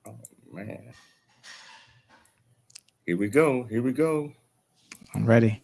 Oh man. Here we go. Here we go. I'm ready.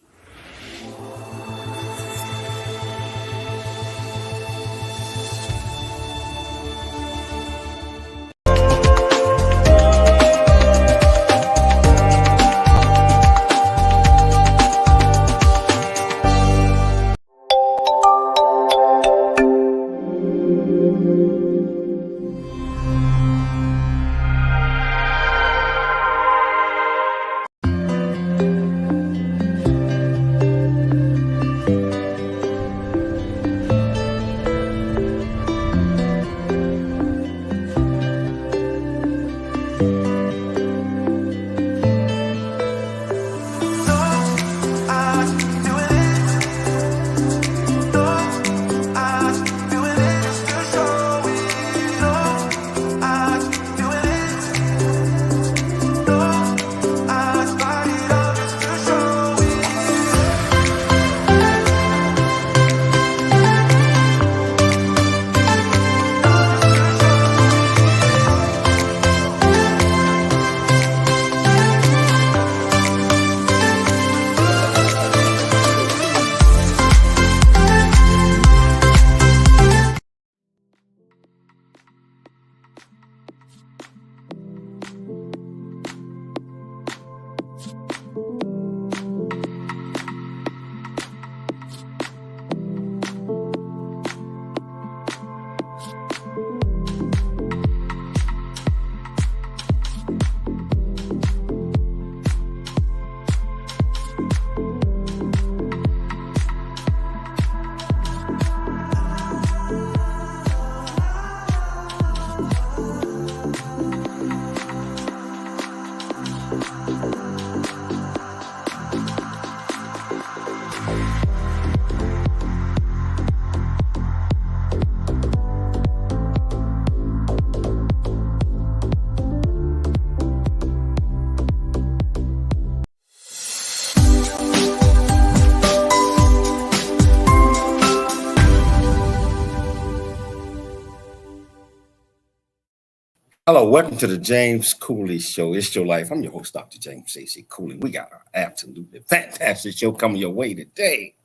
Hello, welcome to the James Cooley Show. It's your life. I'm your host, Dr. James C. Cooley. We got an absolutely fantastic show coming your way today.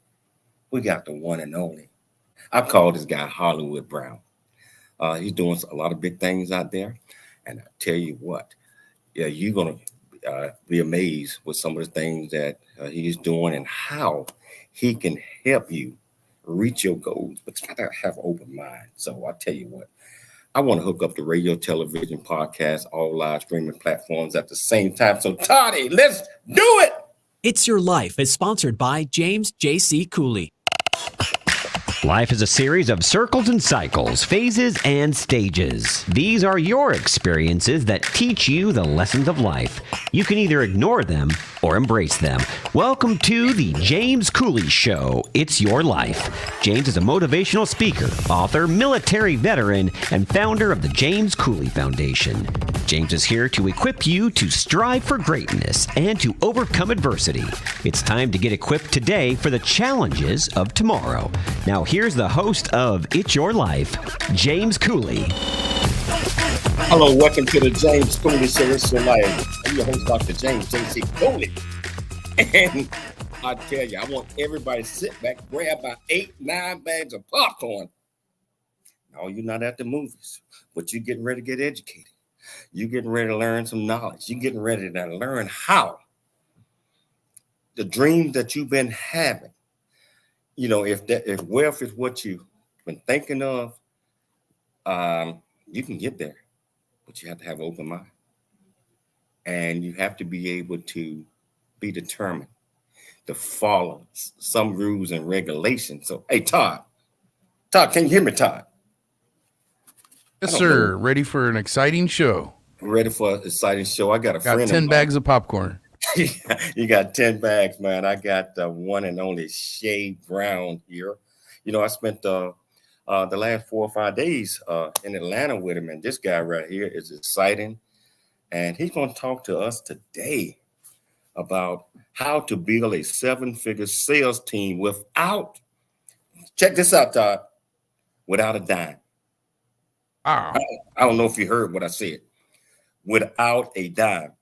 We got the one and only. I call this guy Hollywood Brown. He's doing a lot of big things out there. And I tell you what, yeah, you're going to be amazed with some of the things that he's doing and how he can help you reach your goals. But you got to have an open mind. So I tell you what, I want to hook up the radio, television, podcast, all live streaming platforms at the same time. So, Toddy, let's do it. It's Your Life is sponsored by James J.C. Cooley. Life is a series of circles and cycles, phases and stages. These are your experiences that teach you the lessons of life. You can either ignore them or embrace them. Welcome to the James Cooley Show. It's Your Life. James is a motivational speaker, author, military veteran, and founder of the James Cooley Foundation. James is here to equip you to strive for greatness and to overcome adversity. It's time to get equipped today for the challenges of tomorrow. Now, here's the host of It's Your Life, James Cooley. Hello, welcome to the James Cooley Show. It's Your Life. I'm your host, Dr. James J.C. Cooley. And I tell you, I want everybody to sit back, grab about 8-9 bags of popcorn. No, you're not at the movies, but you're getting ready to get educated. You're getting ready to learn some knowledge. You're getting ready to learn how the dreams that you've been having, you know, if wealth is what you've been thinking of, you can get there, but you have to have an open mind. And you have to be able to be determined to follow some rules and regulations. So, hey, Todd, can you hear me, Todd? Yes, sir. Ready for an exciting show. Ready for an exciting show. I got a friend. 10 bags of popcorn. You got 10 bags, man. I got the one and only Shay Brown here. You know, I spent the last 4 or 5 days in Atlanta with him, and this guy right here is exciting. And he's going to talk to us today about how to build a 7-figure sales team without, check this out, Todd, without a dime. Wow. I don't know if you heard what I said. without a dime.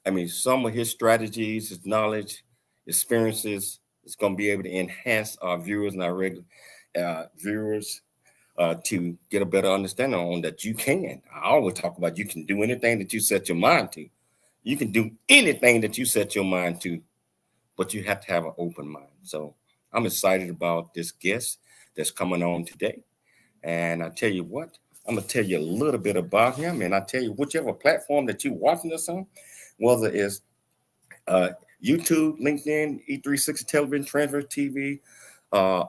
I mean, some of his strategies, his knowledge, experiences is going to be able to enhance our viewers and our regular viewers to get a better understanding on that you can. I always talk about you can do anything that you set your mind to. You can do anything that you set your mind to, but you have to have an open mind. So I'm excited about this guest that's coming on today. And I tell you what, I'm going to tell you a little bit about him. And I tell you, whichever platform that you're watching this on, whether it's YouTube, LinkedIn, E360 Television, Transfer TV,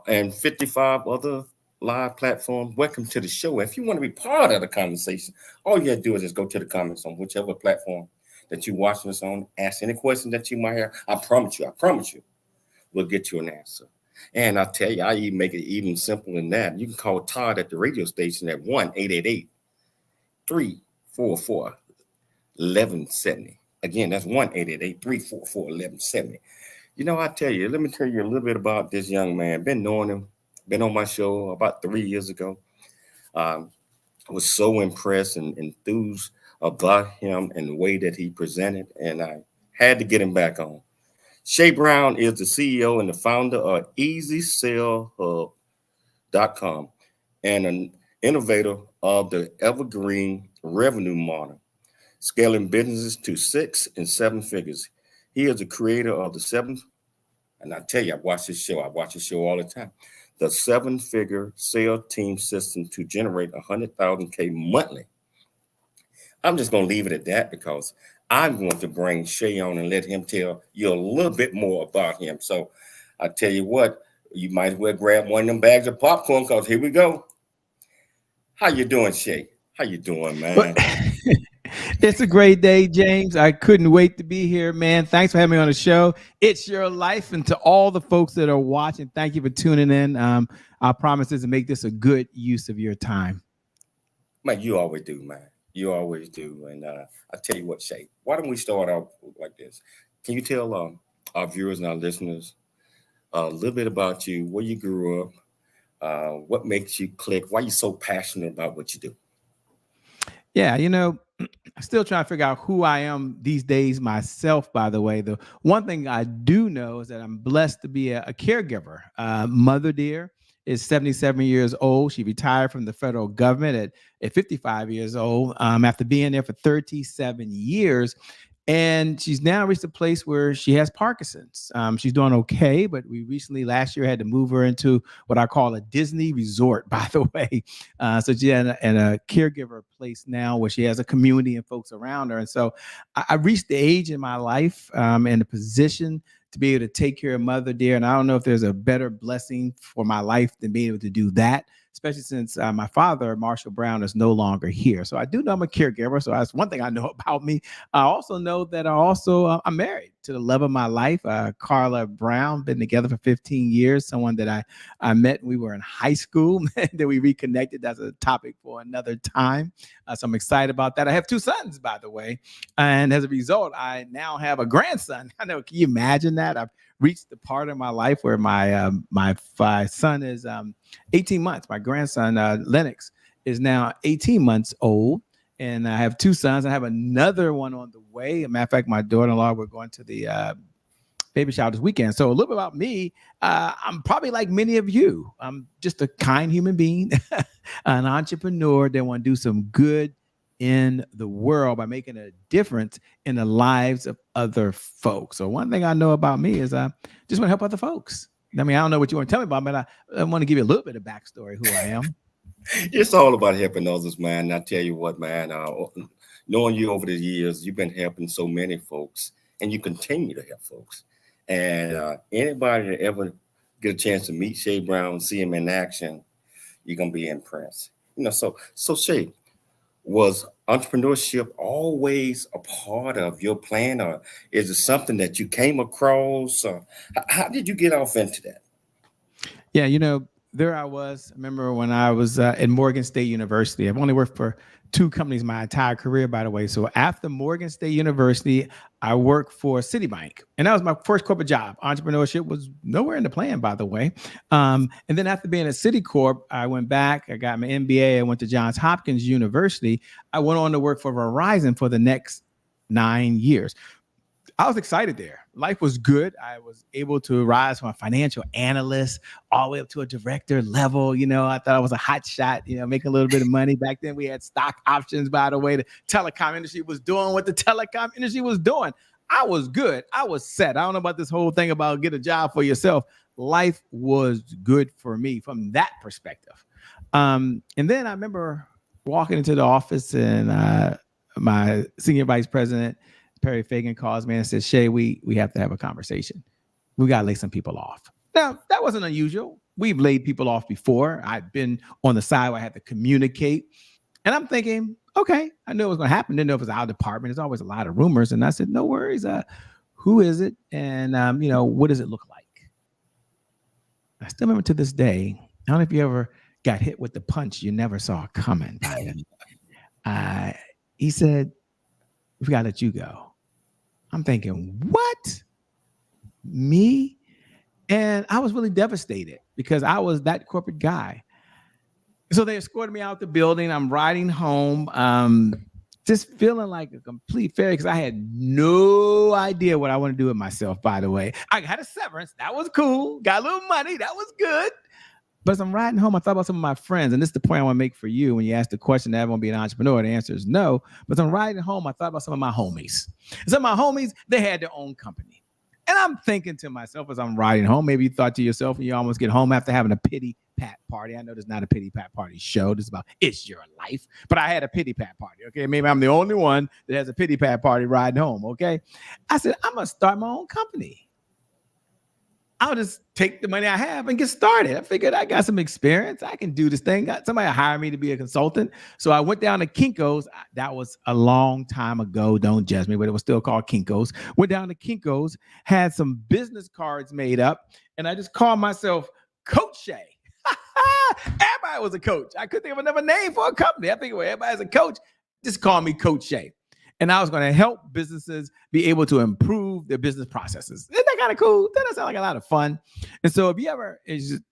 and 55 other live platforms, welcome to the show. If you want to be part of the conversation, all you got to do is just go to the comments on whichever platform that you're watching us on. Ask any question that you might have. I promise you, we'll get you an answer. And I tell you, I even make it even simpler than that. You can call Todd at the radio station at 1-888-344-1170. Again, that's 1-888-344-1170. You know, I tell you, let me tell you a little bit about this young man. Been knowing him, been on my show about 3 years ago. Was so impressed and enthused about him and the way that he presented, and I had to get him back on. Shay Brown is the CEO and the founder of EasySellHub.com and an innovator of the Evergreen Revenue Model, scaling businesses to 6 and 7 figures. He is the creator of the 7, and I tell you, I watch this show all the time, the 7-figure sales team system to generate 100,000 K monthly. I'm just going to leave it at that because I'm going to bring Shay on and let him tell you a little bit more about him. So I tell you what, you might as well grab one of them bags of popcorn because here we go. How you doing, Shay? How you doing, man? It's a great day, James. I couldn't wait to be here, man. Thanks for having me on the show. It's your life. And to all the folks that are watching, thank you for tuning in. Our promise is to make this a good use of your time. Man, you always do, man. You always do. And I tell you what, Shay, why don't we start out like this? Can you tell our viewers and our listeners a little bit about you, where you grew up, what makes you click, why you're so passionate about what you do? Yeah, you know, I'm still trying to figure out who I am these days myself, by the way. The one thing I do know is that I'm blessed to be a caregiver. Mother dear is 77 years old. She retired from the federal government at 55 years old after being there for 37 years. And she's now reached a place where she has Parkinson's. She's doing okay, but we recently last year had to move her into what I call a Disney resort, by the way. So she's in a caregiver place now where she has a community and folks around her. And so I reached the age in my life and the position to be able to take care of Mother dear. And I don't know if there's a better blessing for my life than being able to do that, especially since my father, Marshall Brown, is no longer here. So I do know I'm a caregiver. So that's one thing I know about me. I also know that I'm married to the love of my life, Carla Brown. Been together for 15 years. Someone that I met when we were in high school. And then we reconnected. That's a topic for another time. So I'm excited about that. I have 2 sons, by the way. And as a result, I now have a grandson. I know. Can you imagine that? I've reached the part of my life where my son is 18 months. My grandson, Lennox, is now 18 months old. And I have 2 sons. I have another one on the way. As a matter of fact, my daughter-in-law, we're going to the baby shower this weekend. So a little bit about me. I'm probably like many of you. I'm just a kind human being, an entrepreneur that want to do some good in the world by making a difference in the lives of other folks. So one thing I know about me is I just want to help other folks. I mean, I don't know what you want to tell me about, but I want to give you a little bit of backstory who I am. It's all about helping others, man. I tell you what, man, knowing you over the years, you've been helping so many folks and you continue to help folks. And anybody that ever get a chance to meet Shay Brown, see him in action, you're going to be impressed. You know, so Shay, was entrepreneurship always a part of your plan, or is it something that you came across? How did you get off into that? Yeah, you know, there I was. I remember when I was at Morgan State University. I've only worked for 2 companies my entire career, by the way. So after Morgan State University, I worked for Citibank. And that was my first corporate job. Entrepreneurship was nowhere in the plan, by the way. And then after being at Citicorp, I went back. I got my MBA. I went to Johns Hopkins University. I went on to work for Verizon for the next 9 years. I was excited there. Life was good. I was able to rise from a financial analyst all the way up to a director level. You know, I thought I was a hot shot, you know, making a little bit of money. Back then we had stock options, by the way. The telecom industry was doing what the telecom industry was doing. I was good. I was set. I don't know about this whole thing about get a job for yourself. Life was good for me from that perspective. And then I remember walking into the office and my senior vice president, Perry Fagan, calls me and says, Shay, we have to have a conversation. We got to lay some people off. Now, that wasn't unusual. We've laid people off before. I've been on the side where I had to communicate. And I'm thinking, okay, I knew it was going to happen. Didn't know if it was our department. There's always a lot of rumors. And I said, no worries. Who is it? And, what does it look like? I still remember to this day, I don't know if you ever got hit with the punch you never saw coming. He said, we got to let you go. I'm thinking, what? Me? And I was really devastated because I was that corporate guy. So they escorted me out the building. I'm riding home, just feeling like a complete failure because I had no idea what I want to do with myself, by the way. I had a severance. That was cool. Got a little money. That was good. But as I'm riding home, I thought about some of my friends. And this is the point I want to make for you when you ask the question, that I want to be an entrepreneur. The answer is no. But as I'm riding home, I thought about some of my homies. Some of my homies, they had their own company. And I'm thinking to myself as I'm riding home, maybe you thought to yourself when you almost get home after having a pity pat party. I know there's not a pity pat party show. This is about it's your life. But I had a pity pat party. Okay. Maybe I'm the only one that has a pity pat party riding home. Okay. I said, I'm going to start my own company. I'll just take the money I have and get started. I figured I got some experience. I can do this thing. Somebody hired me to be a consultant. So I went down to Kinko's. That was a long time ago. Don't judge me, but it was still called Kinko's. Went down to Kinko's, had some business cards made up, and I just called myself Coach Shay. Everybody was a coach. I couldn't think of another name for a company. I figured, well, everybody's a coach. Just call me Coach Shay. And I was going to help businesses be able to improve their business processes. Isn't that kind of cool? That sounds like a lot of fun. And so if you ever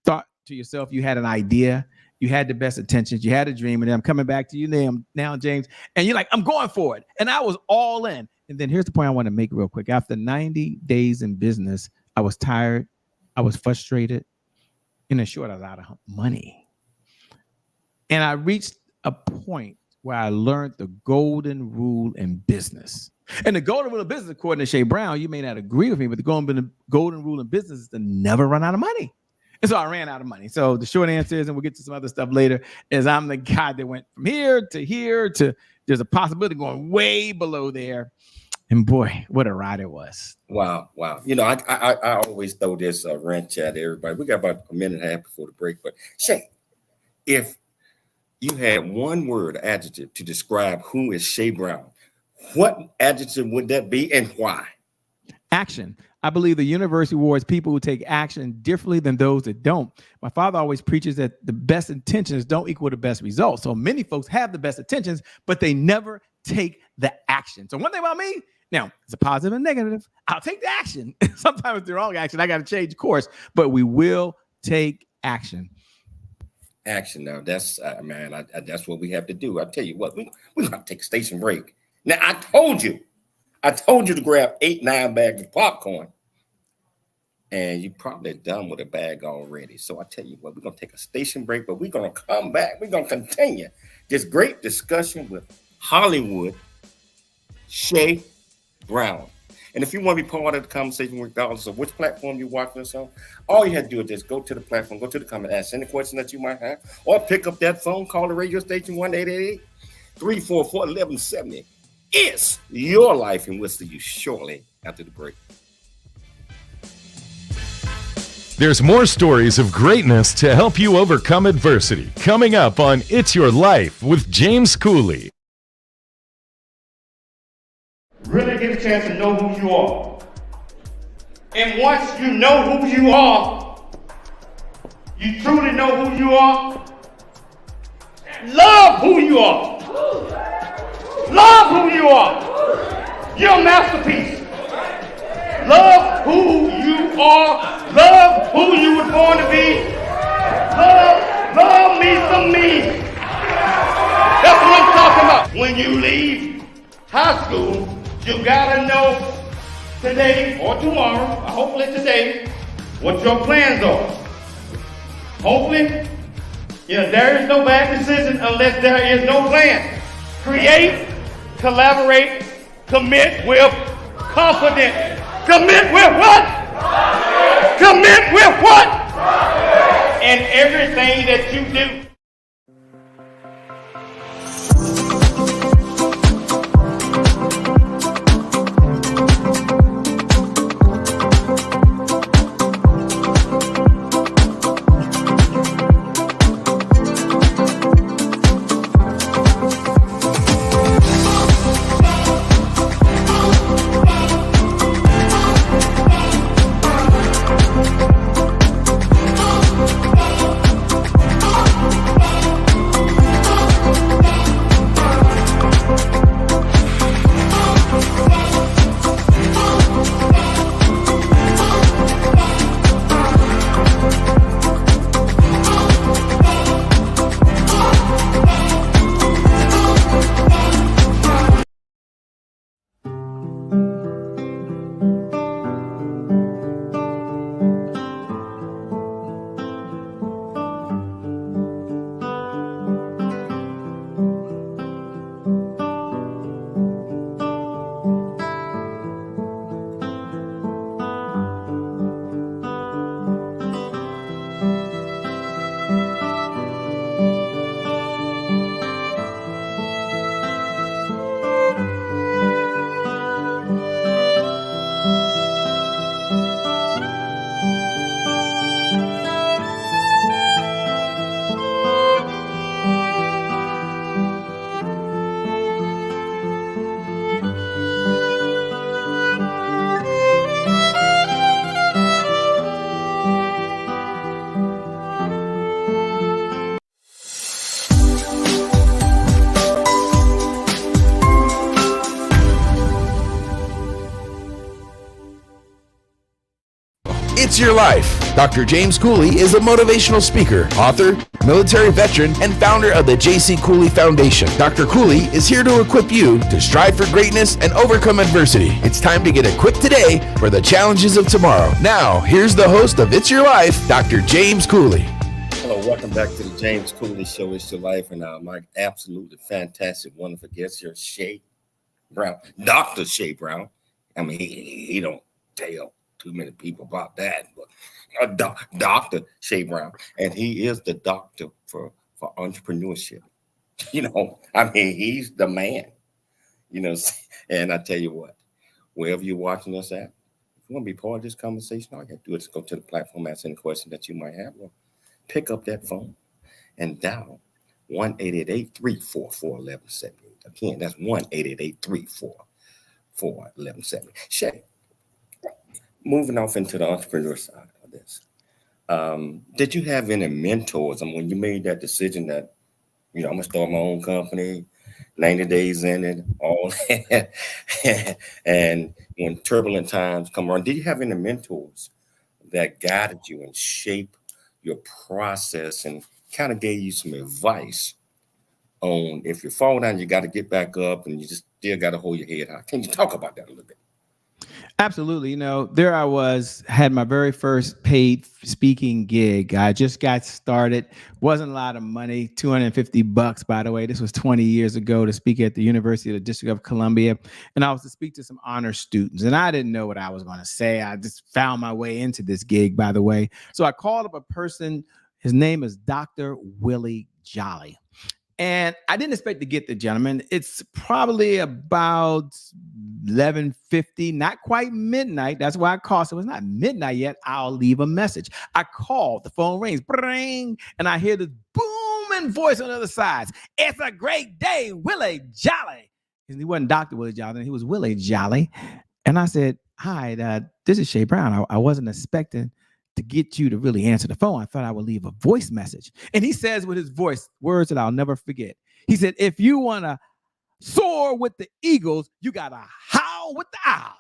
thought to yourself, you had an idea, you had the best intentions, you had a dream, and I'm coming back to you now, James, and you're like, I'm going for it. And I was all in. And then here's the point I want to make real quick. After 90 days in business, I was tired. I was frustrated. And in short, I was out of money. And I reached a point where I learned the golden rule in business. And the golden rule of business, according to Shay Brown, you may not agree with me, but the golden rule in business is to never run out of money. And so I ran out of money. So the short answer is, and we'll get to some other stuff later, is I'm the guy that went from here to there's a possibility going way below there. And boy, what a ride it was. Wow. I always throw this wrench at everybody. We got about a minute and a half before the break, but Shay, if you had one word, adjective, to describe who is Shay Brown, what adjective would that be and why? Action. I believe the universe rewards people who take action differently than those that don't. My father always preaches that the best intentions don't equal the best results. So many folks have the best intentions, but they never take the action. So one thing about me, now it's a positive and negative. I'll take the action. Sometimes it's the wrong action. I got to change course, but we will take action. Action. Now that's that's what we have to do. I tell you what, we're gonna take a station break. Now I told you to grab 8-9 bags of popcorn, and you probably done with a bag already. So I tell you what, we're gonna take a station break, but we're gonna come back. We're gonna continue this great discussion with Hollywood Shay Brown. And if you want to be part of the conversation, regardless of which platform you're watching us on, all you have to do is just go to the platform, go to the comment, ask any question that you might have, or pick up that phone, call the radio station 1-888-344-1170. It's your life, and we'll see you shortly after the break. There's more stories of greatness to help you overcome adversity coming up on It's Your Life with James Cooley. Really get a chance to know who you are. And once you know who you are, You truly know who you are? Love who you are. Love who you are. You're a masterpiece. Love who you are. Love who you were born to be. Love me some me. That's what I'm talking about. When you leave high school, you gotta know today or tomorrow, hopefully today, what your plans are. Hopefully, there is no bad decision unless there is no plan. Create, collaborate, commit with confidence. Commit with what? Commit with what? In everything that you do. It's Your Life. Dr. James Cooley is a motivational speaker, author, military veteran, and founder of the J.C. Cooley Foundation. Dr. Cooley is here to equip you to strive for greatness and overcome adversity. It's time to get equipped today for the challenges of tomorrow. Now, here's the host of It's Your Life, Dr. James Cooley. Hello, welcome back to the James Cooley Show. It's Your Life, and my absolutely fantastic, wonderful guest here, Shay Brown, Dr. Shay Brown. I mean, he don't tell too many people about that, but Dr. Shay Brown, and he is the doctor for entrepreneurship. I mean, he's the man. And I tell you what, wherever you're watching us at, if you want to be part of this conversation, all you have to do is go to the platform, ask any question that you might have, or pick up that phone and dial 1-888-344-1178. Again, that's 1-888-344-1178. Shay, moving off into the entrepreneur side of this, did you have any mentors? I mean, when you made that decision that, I'm going to start my own company, 90 days in it, all that, and when turbulent times come around, did you have any mentors that guided you and shaped your process and kind of gave you some advice on if you fall down, you got to get back up and you just still got to hold your head high? Can you talk about that a little bit? Absolutely. There I was, had my very first paid speaking gig. I just got started. Wasn't a lot of money, $250, by the way. This was 20 years ago, to speak at the University of the District of Columbia. And I was to speak to some honor students. And I didn't know what I was going to say. I just found my way into this gig, by the way. So I called up a person. His name is Dr. Willie Jolly. And I didn't expect to get the gentleman. It's probably about 11:50, not quite midnight. That's why I called. So it's not midnight yet. I'll leave a message. I called. The phone rings. Bring, and I hear this booming voice on the other side. It's a great day, Willie Jolly. And he wasn't Dr. Willie Jolly. He was Willie Jolly. And I said, hi, this is Shay Brown. I wasn't expecting to get you to really answer the phone, I thought I would leave a voice message. And he says with his voice, words that I'll never forget. He said, if you want to soar with the eagles, you got to howl with the owls.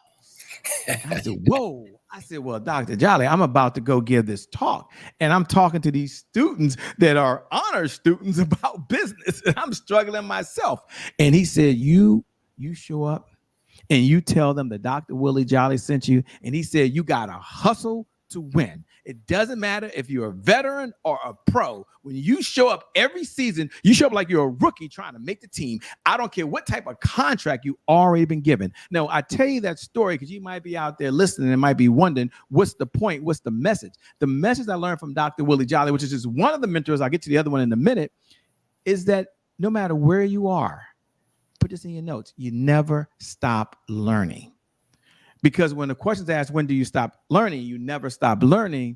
I said, whoa. I said, well, Dr. Jolly, I'm about to go give this talk. And I'm talking to these students that are honor students about business. And I'm struggling myself. And he said, you show up and you tell them that Dr. Willie Jolly sent you. And he said, you got to hustle to win. It doesn't matter if you're a veteran or a pro. When you show up every season, you show up like you're a rookie trying to make the team. I don't care what type of contract you already been given. Now, I tell you that story because you might be out there listening and might be wondering, what's the point? What's the message? The message I learned from Dr. Willie Jolly, which is just one of the mentors, I'll get to the other one in a minute, is that no matter where you are, put this in your notes, you never stop learning. Because when the question's asked, when do you stop learning? You never stop learning.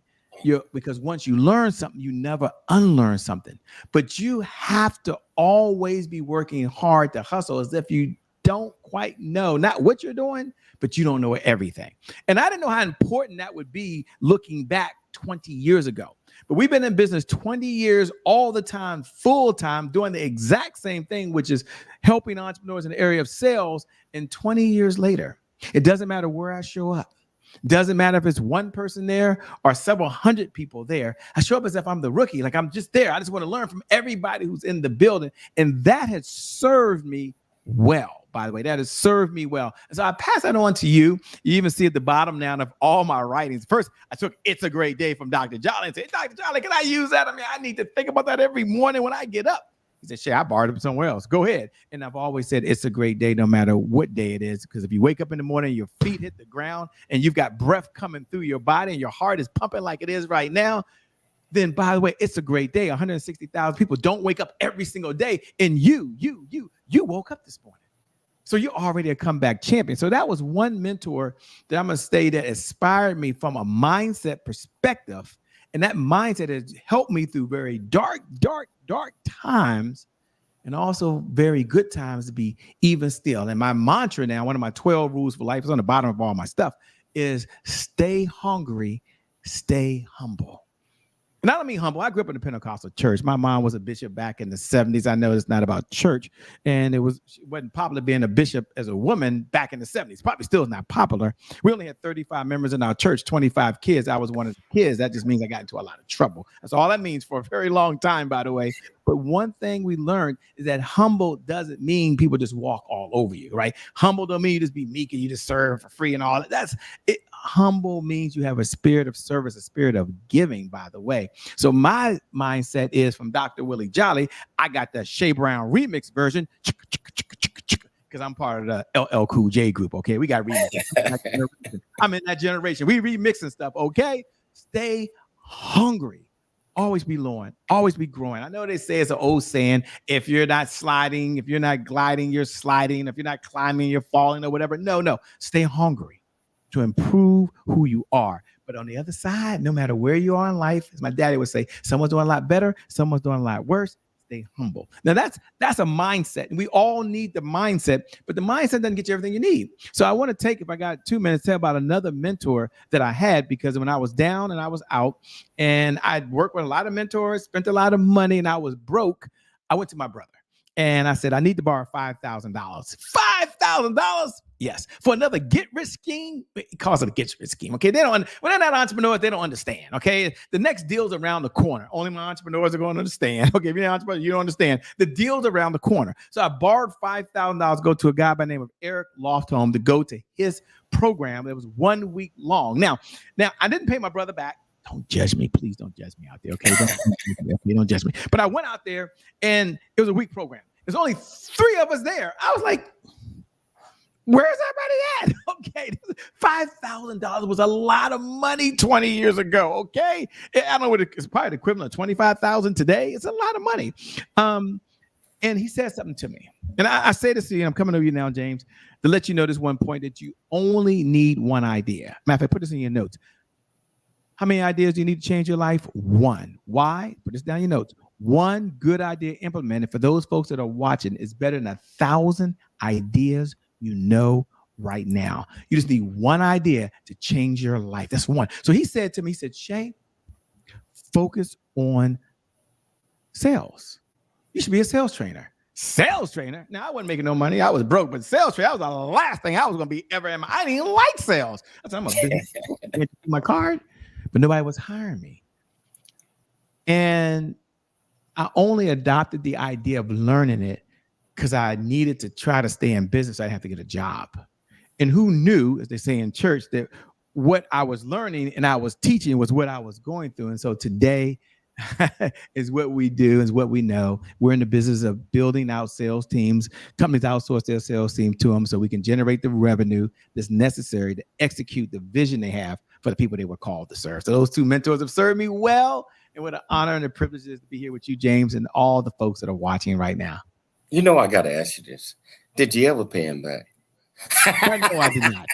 Because once you learn something, you never unlearn something. But you have to always be working hard to hustle as if you don't quite know, not what you're doing, but you don't know everything. And I didn't know how important that would be looking back 20 years ago. But we've been in business 20 years all the time, full time, doing the exact same thing, which is helping entrepreneurs in the area of sales. And 20 years later, it doesn't matter where I show up. Doesn't matter if it's one person there or several hundred people there. I show up as if I'm the rookie, like I'm just there. I just want to learn from everybody who's in the building. And that has served me well, by the way. That has served me well. And so I pass that on to you. You even see at the bottom now of all my writings. First, I took It's a Great Day from Dr. Jolly and said, Dr. Jolly, can I use that? I mean, I need to think about that every morning when I get up. He said, Shay, I borrowed it somewhere else. Go ahead. And I've always said it's a great day no matter what day it is. Because if you wake up in the morning, your feet hit the ground and you've got breath coming through your body and your heart is pumping like it is right now, then by the way, it's a great day. 160,000 people don't wake up every single day. And you woke up this morning. So you're already a comeback champion. So that was one mentor that I'm going to say that inspired me from a mindset perspective. And that mindset has helped me through very dark times and also very good times to be even still. And my mantra now, one of my 12 rules for life, is on the bottom of all my stuff, is stay hungry, stay humble. And I don't mean humble. I grew up in a Pentecostal church. My mom was a bishop back in the 70s. I know it's not about church. And it wasn't popular being a bishop as a woman back in the 70s. Probably still is not popular. We only had 35 members in our church, 25 kids. I was one of the kids. That just means I got into a lot of trouble. That's all that means for a very long time, by the way. But one thing we learned is that humble doesn't mean people just walk all over you, right? Humble don't mean you just be meek and you just serve for free and all that. That's it. Humble means you have a spirit of service, a spirit of giving, by the way. So my mindset is from Dr. Willie Jolly. I got the Shay Brown remix version because I'm part of the LL Cool J group, okay? We got remixes. I'm in that generation. We remixing stuff, okay? Stay hungry. Always be learning, always be growing. I know they say it's an old saying, if you're not sliding, if you're not gliding, you're sliding. If you're not climbing, you're falling or whatever. No, stay hungry to improve who you are. But on the other side, no matter where you are in life, as my daddy would say, someone's doing a lot better, someone's doing a lot worse. Stay humble. Now that's a mindset. And we all need the mindset, but the mindset doesn't get you everything you need. So I want to take, if I got 2 minutes, tell about another mentor that I had, because when I was down and I was out and I'd worked with a lot of mentors, spent a lot of money, and I was broke, I went to my brother and I said, I need to borrow $5,000. $5,000? Yes. For another get-rich scheme. He calls it a get-rich scheme. Okay. When they're not entrepreneurs, they don't understand. Okay. The next deal's around the corner. Only my entrepreneurs are going to understand. Okay. If you're an entrepreneur, you don't understand. The deal's around the corner. So I borrowed $5,000, go to a guy by the name of Eric Loftholm to go to his program. It was 1 week long. Now I didn't pay my brother back. Don't judge me. Please don't judge me out there. Okay. Don't judge me. But I went out there and it was a week program. There's only 3 of us there. I was like, where's everybody at? Okay, $5,000 was a lot of money 20 years ago. Okay, I don't know what it's probably the equivalent of $25,000 today. It's a lot of money. And he said something to me, and I say this to you. I'm coming to you now, James, to let you know this one point, that you only need one idea. Matter of fact, put this in your notes. How many ideas do you need to change your life? 1. Why? Put this down in your notes. 1 good idea implemented for those folks that are watching is better than 1,000 ideas you know right now. You just need one idea to change your life. That's one. So he said to me, he said, Shay, focus on sales. You should be a sales trainer. Sales trainer? Now, I wasn't making no money. I was broke, but sales trainer, that was the last thing I was going to be ever in my, I didn't even like sales. I said, I'm a business, my card, but nobody was hiring me. And I only adopted the idea of learning it because I needed to try to stay in business. I'd have to get a job. And who knew, as they say in church, that what I was learning and I was teaching was what I was going through. And so today is what we do, is what we know. We're in the business of building out sales teams. Companies outsource their sales team to them so we can generate the revenue that's necessary to execute the vision they have for the people they were called to serve. So those two mentors have served me well. And what an honor and a privilege it is to be here with you, James, and all the folks that are watching right now. You know, I got to ask you this. Did you ever pay him back? No, I did not.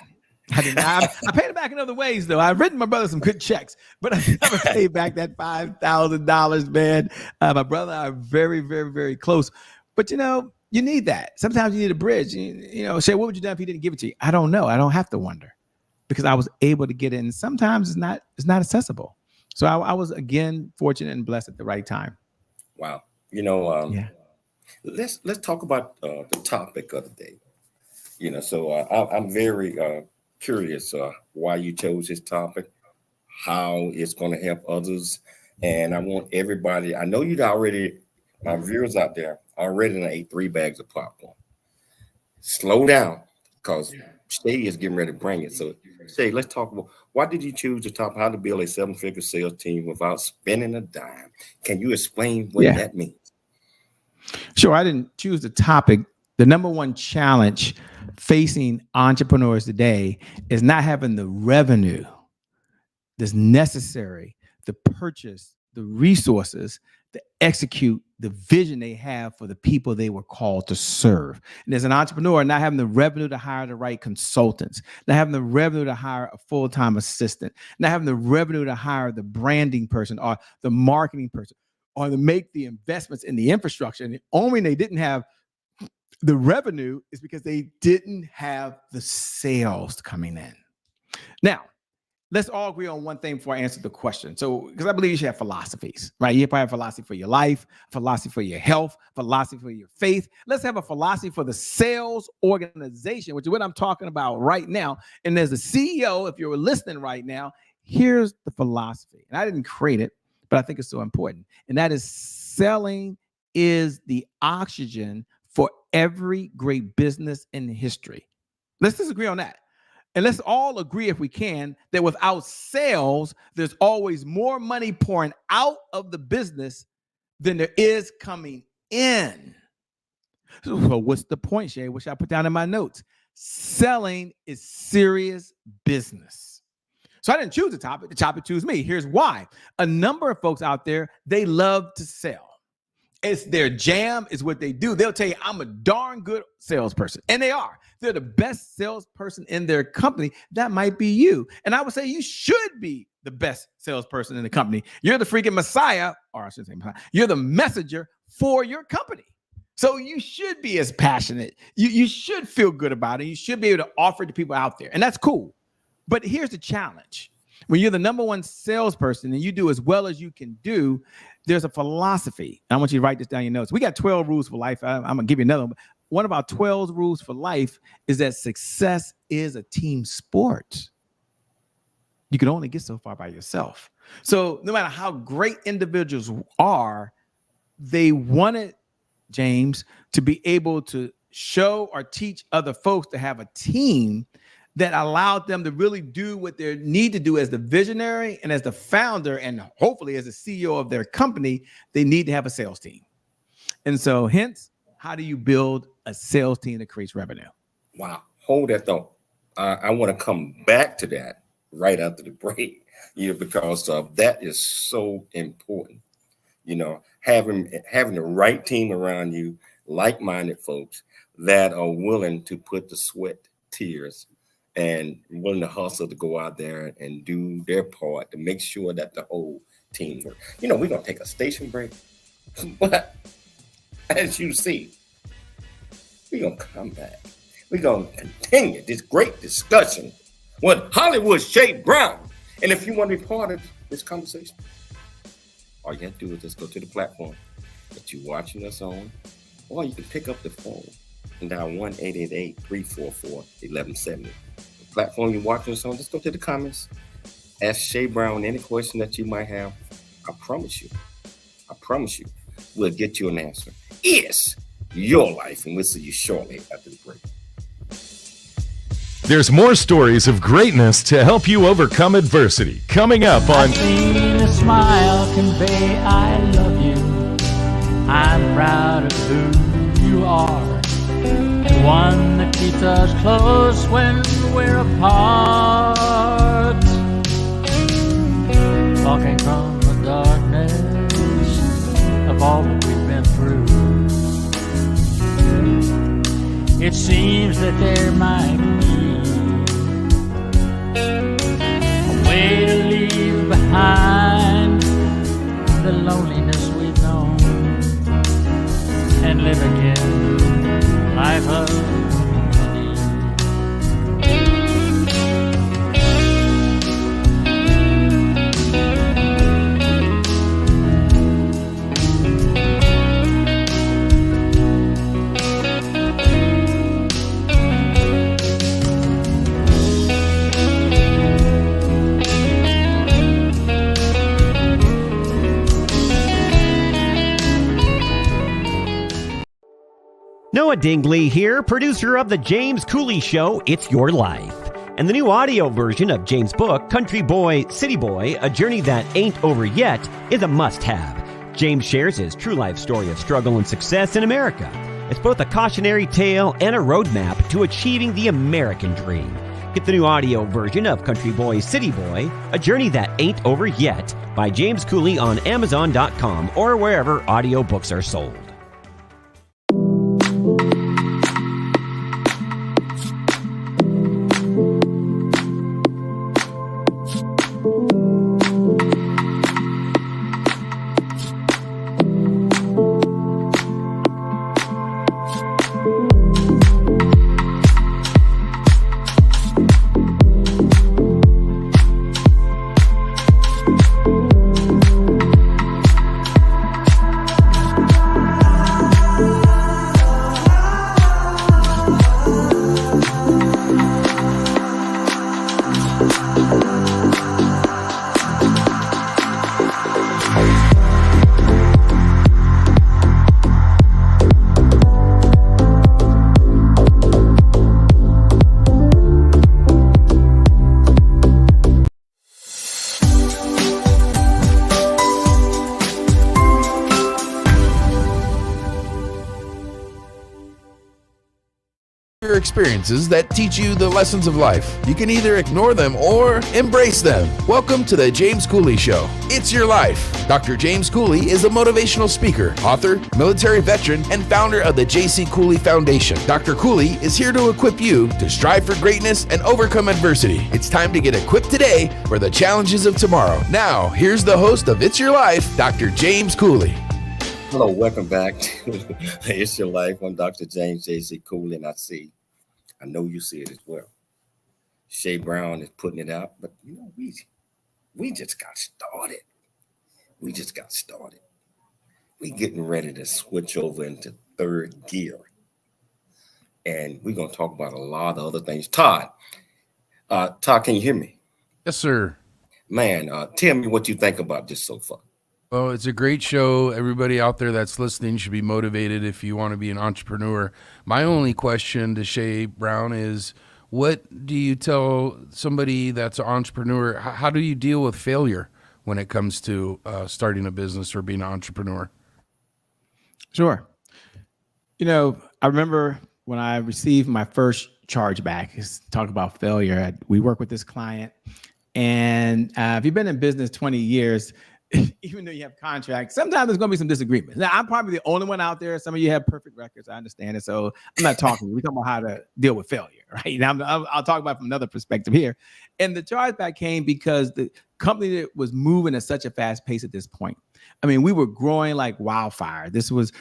I did not. I paid it back in other ways, though. I've written my brother some good checks, but I never paid back that $5,000, man. My brother and I are very, very, very close. But, you know, you need that. Sometimes you need a bridge. You know, Shay, what would you do if he didn't give it to you? I don't know. I don't have to wonder because I was able to get it. And sometimes it's not accessible. So I was, again, fortunate and blessed at the right time. Wow. You know, yeah. Let's talk about the topic of the day. You know, so I'm very curious why you chose this topic, how it's going to help others. And I want everybody, I know you already, my viewers out there already ate 3 bags of popcorn. Slow down because Shay is getting ready to bring it. So Shay, let's talk about why did you choose the topic, how to build a 7-figure sales team without spending a dime? Can you explain what that means? Sure. I didn't choose the topic. The number one challenge facing entrepreneurs today is not having the revenue that's necessary to purchase the resources to execute the vision they have for the people they were called to serve. And as an entrepreneur, not having the revenue to hire the right consultants, not having the revenue to hire a full-time assistant, not having the revenue to hire the branding person or the marketing person, or to make the investments in the infrastructure. And the only reason they didn't have the revenue is because they didn't have the sales coming in. Now, let's all agree on one thing before I answer the question. So, because I believe you should have philosophies, right? You probably have philosophy for your life, philosophy for your health, philosophy for your faith. Let's have a philosophy for the sales organization, which is what I'm talking about right now. And as a CEO, if you're listening right now, here's the philosophy. And I didn't create it, but I think it's so important. And that is selling is the oxygen for every great business in history. Let's disagree on that. And let's all agree, if we can, that without sales, there's always more money pouring out of the business than there is coming in. So what's the point, Shay? Which I put down in my notes. Selling is serious business. So I didn't choose the topic. The topic chose me. Here's why. A number of folks out there, they love to sell. It's their jam, is what they do. They'll tell you, I'm a darn good salesperson. And they are. They're the best salesperson in their company. That might be you. And I would say you should be the best salesperson in the company. You're the freaking messiah, or I should say messiah. You're the messenger for your company. So you should be as passionate. You should feel good about it. You should be able to offer it to people out there. And that's cool. But here's the challenge. When you're the number one salesperson and you do as well as you can do, there's a philosophy. I want you to write this down in your notes. We got 12 rules for life. I'm going to give you another one. One of our 12 rules for life is that success is a team sport. You can only get so far by yourself. So no matter how great individuals are, they wanted, James, to be able to show or teach other folks to have a team that allowed them to really do what they need to do as the visionary and as the founder and hopefully as the CEO of their company. They need to have a sales team. And so hence, how do you build a sales team that creates revenue? Wow. Hold that thought. I want to come back to that right after the break, because that is so important. Having the right team around you, like-minded folks that are willing to put the sweat, tears, and willing to hustle to go out there and do their part to make sure that the whole team works. We're going to take a station break, but as you see, we're going to come back. We're going to continue this great discussion with Hollywood's Shay Brown. And if you want to be part of this conversation, all you have to do is just go to the platform that you're watching us on, or you can pick up the phone and dial 1-888-344-1170. The platform you're watching us on, just go to the comments, ask Shay Brown any question that you might have. I promise you, we'll get you an answer. It's your life, and we'll see you shortly after the break. There's more stories of greatness to help you overcome adversity coming up on I've seen a smile convey I love you. I'm proud of who you are. The one that keeps us close when we're apart. Walking from the darkness of all that we've been through. It seems that there might be a way to leave behind the loneliness we've known and live again life of Noah Dingley here, producer of The James Cooley Show, It's Your Life. And the new audio version of James' book, Country Boy, City Boy, A Journey That Ain't Over Yet, is a must-have. James shares his true life story of struggle and success in America. It's both a cautionary tale and a roadmap to achieving the American dream. Get the new audio version of Country Boy, City Boy, A Journey That Ain't Over Yet by James Cooley on Amazon.com or wherever audiobooks are sold. Experiences that teach you the lessons of life. You can either ignore them or embrace them. Welcome to the James Cooley Show. It's your life. Dr. James Cooley is a motivational speaker, author, military veteran, and founder of the J.C. Cooley Foundation. Dr. Cooley is here to equip you to strive for greatness and overcome adversity. It's time to get equipped today for the challenges of tomorrow. Now, here's the host of It's Your Life, Dr. James Cooley. Hello, welcome back to It's Your Life. I'm Dr. James J.C. Cooley, and I know you see it as well. Shay Brown is putting it out, but you know, we just got started. We getting ready to switch over into third gear. And we're going to talk about a lot of other things. Todd, can you hear me? Yes, sir. Man, tell me what you think about this so far. Well, it's a great show. Everybody out there that's listening should be motivated if you want to be an entrepreneur. My only question to Shay Brown is, what do you tell somebody that's an entrepreneur? How do you deal with failure when it comes to starting a business or being an entrepreneur? Sure. You know, I remember when I received my first chargeback, talk about failure. We work with this client, and if you've been in business 20 years, even though you have contracts, sometimes there's going to be some disagreements. Now, I'm probably the only one out there. Some of you have perfect records. I understand it. So I'm not talking. We're talking about how to deal with failure, right? Now, I'll talk about it from another perspective here. And the chargeback came because the company that was moving at such a fast pace at this point. I mean, we were growing like wildfire. This was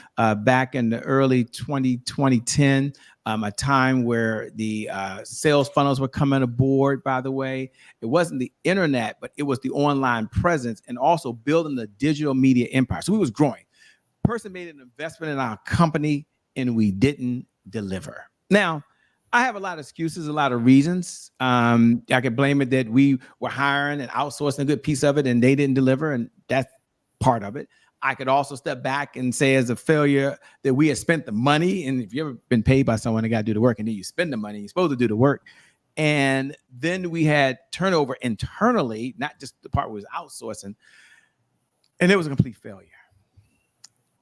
back in the early 2010, a time where the sales funnels were coming aboard, by the way. It wasn't the internet, but it was the online presence and also building the digital media empire. So we was growing. Person made an investment in our company and we didn't deliver. Now, I have a lot of excuses, a lot of reasons. I could blame it that we were hiring and outsourcing a good piece of it and they didn't deliver, and that's part of it. I could also step back and say as a failure that we had spent the money, and if you've ever been paid by someone, they got to do the work, and then you spend the money, you're supposed to do the work. And then we had turnover internally, not just the part we was outsourcing, and it was a complete failure.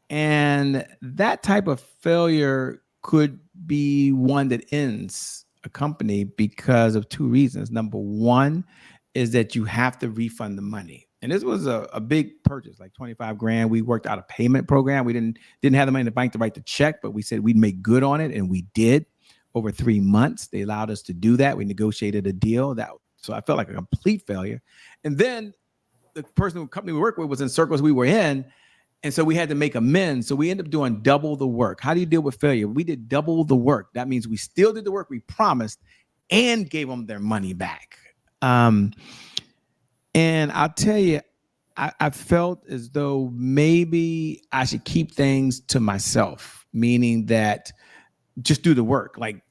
And that type of failure could be one that ends a company because of two reasons. Number one is that you have to refund the money. And this was a big purchase, like 25 grand. We worked out a payment program. We didn't have the money in the bank to write the check, but we said we'd make good on it. And we did over 3 months. They allowed us to do that. We negotiated a deal so I felt like a complete failure. And then the company we worked with was in circles we were in. And so we had to make amends. So we ended up doing double the work. How do you deal with failure? We did double the work. That means we still did the work we promised and gave them their money back. And I'll tell you, I felt as though maybe I should keep things to myself, meaning that just do the work. Like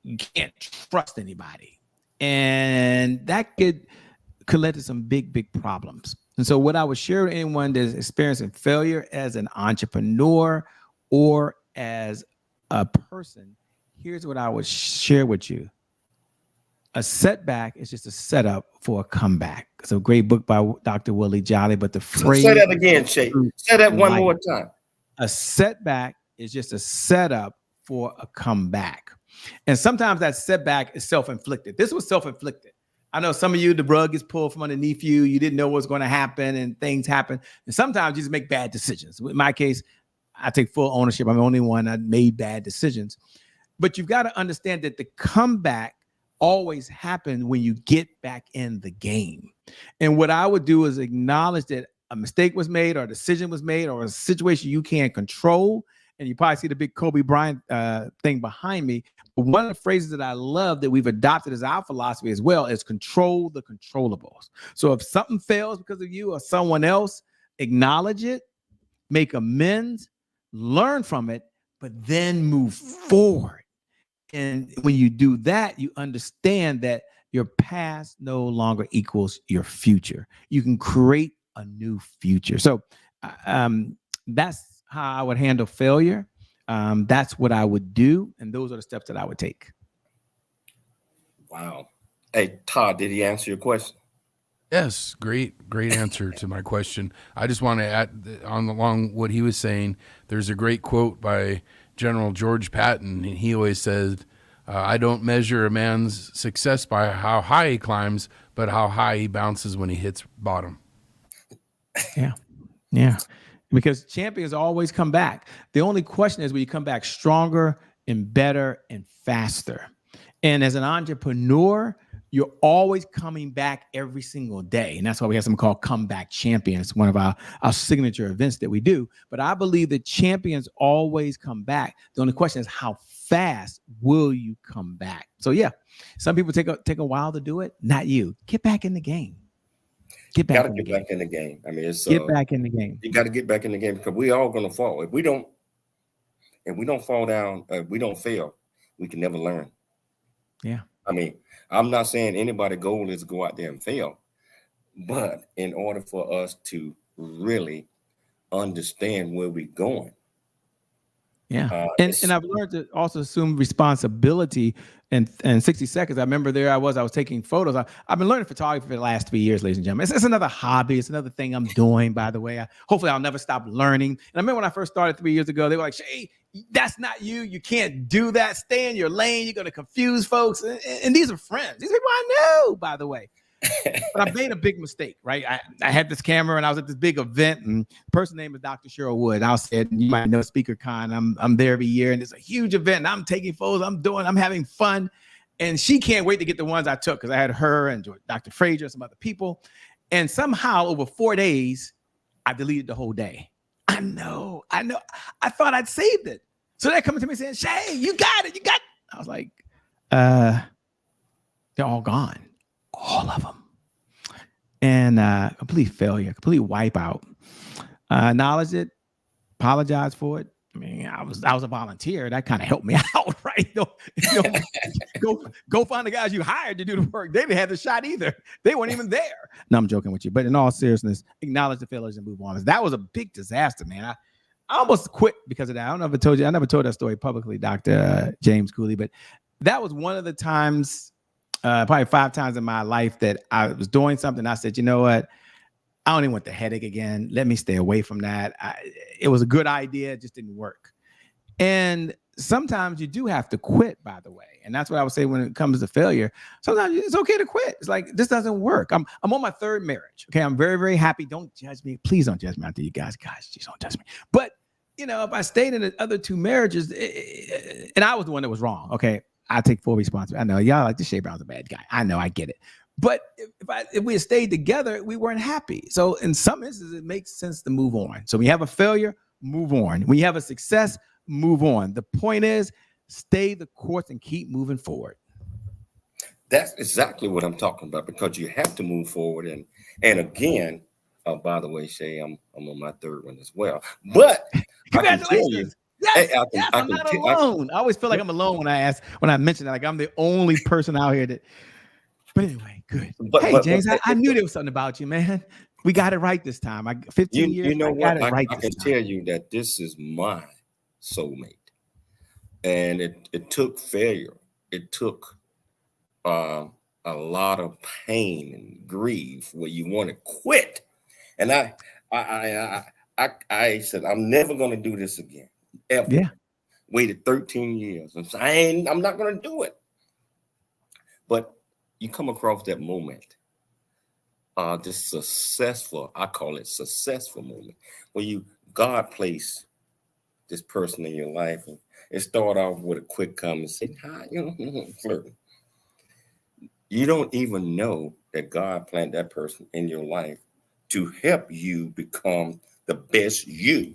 you can't trust anybody. And that could lead to some big problems. And so what I would share with anyone that's experiencing failure as an entrepreneur or as a person, here's what I would share with you. A setback is just a setup for a comeback. It's a great book by Dr. Willie Jolly, but the phrase— Say that again, Shay. Say that one more time. A setback is just a setup for a comeback. And sometimes that setback is self-inflicted. This was self-inflicted. I know some of you, the rug is pulled from underneath you. You didn't know what was going to happen and things happen. And sometimes you just make bad decisions. In my case, I take full ownership. I'm the only one that made bad decisions. But you've got to understand that the comeback always happens when you get back in the game. And what I would do is acknowledge that a mistake was made or a decision was made or a situation you can't control. And you probably see the big Kobe Bryant thing behind me. But one of the phrases that I love that we've adopted as our philosophy as well is control the controllables. So if something fails because of you or someone else, acknowledge it, make amends, learn from it, but then move forward. And when you do that, you understand that your past no longer equals your future. You can create a new future. So that's how I would handle failure. That's what I would do. And those are the steps that I would take. Wow. Hey, Todd, did he answer your question? Yes, great answer to my question. I just want to add along what he was saying. There's a great quote by General George Patton, and he always said, I don't measure a man's success by how high he climbs, but how high he bounces when he hits bottom. Yeah. Because champions always come back. The only question is, will you come back stronger and better and faster? And as an entrepreneur, you're always coming back every single day. And that's why we have something called Comeback Champions, one of our signature events that we do. But I believe that champions always come back. The only question is, how fast will you come back? So yeah, some people take a while to do it. Not you. Get back in the game. Get back in the game. I mean, it's get back in the game. You got to get back in the game because we all gonna fall. If we don't fall down, we don't fail, we can never learn. Yeah. I mean, I'm not saying anybody's goal is to go out there and fail, but in order for us to really understand where we're going. Yeah. And I've learned to also assume responsibility in 60 seconds. I remember I was taking photos. I've been learning photography for the last 3 years, ladies and gentlemen. It's another hobby. It's another thing I'm doing, by the way. Hopefully I'll never stop learning. And I remember when I first started 3 years ago, they were like, Shay, that's not you. You can't do that. Stay in your lane. You're going to confuse folks. And these are friends. These people I know, by the way. But I made a big mistake, right? I had this camera and I was at this big event, and the person's name is Dr. Cheryl Wood. I said, you might know SpeakerCon. I'm there every year, and it's a huge event. And I'm taking photos. I'm having fun. And she can't wait to get the ones I took because I had her and Dr. Frazier, some other people. And somehow over 4 days, I deleted the whole day. I know. I thought I'd saved it. So they're coming to me saying, Shay, you got it. I was like, they're all gone. All of them. And complete failure, complete wipeout. Acknowledged it, apologized for it. I mean, I was a volunteer. That kind of helped me out, right? Go find the guys you hired to do the work. They didn't have the shot either. They weren't even there. No, I'm joking with you. But in all seriousness, acknowledge the failures and move on. That was a big disaster, man. I almost quit because of that. I don't know if I told you. I never told that story publicly, Dr. James Cooley. But that was one of the times, probably 5 times in my life that I was doing something. I said, you know what? I don't even want the headache again. Let me stay away from that. It was a good idea. It just didn't work. And sometimes you do have to quit, by the way. And that's what I would say when it comes to failure. Sometimes it's okay to quit. It's like, this doesn't work. I'm on my 3rd marriage. Okay. I'm very, very happy. Don't judge me. Please don't judge me out there, you guys. Guys, just don't judge me. But, if I stayed in the other 2 marriages, and I was the one that was wrong. Okay. I take full responsibility. I know y'all like Shay Brown's a bad guy. I know, I get it. But if we had stayed together, we weren't happy. So in some instances, it makes sense to move on. So when you have a failure, move on. When you have a success, move on. The point is, stay the course and keep moving forward. That's exactly what I'm talking about, because you have to move forward. And again, by the way, Shay, I'm on my 3rd one as well. But congratulations. Yes, I'm not alone. I always feel like I'm alone when I mention that. Like I'm the only person out here that. But anyway, good. Hey, James, I knew there was something about you, man. We got it right this time. 15 years. You know what? I can time. tell you that this is my soulmate, and it took failure. It took a lot of pain and grief where you want to quit. And I said, I'm never going to do this again. Ever. Yeah. Waited 13 years. And I'm not going to do it. But you come across that moment, this successful, I call it successful moment, where God placed this person in your life, and it started off with a quick comment, say, hi, flirting. You don't even know that God planted that person in your life to help you become the best you,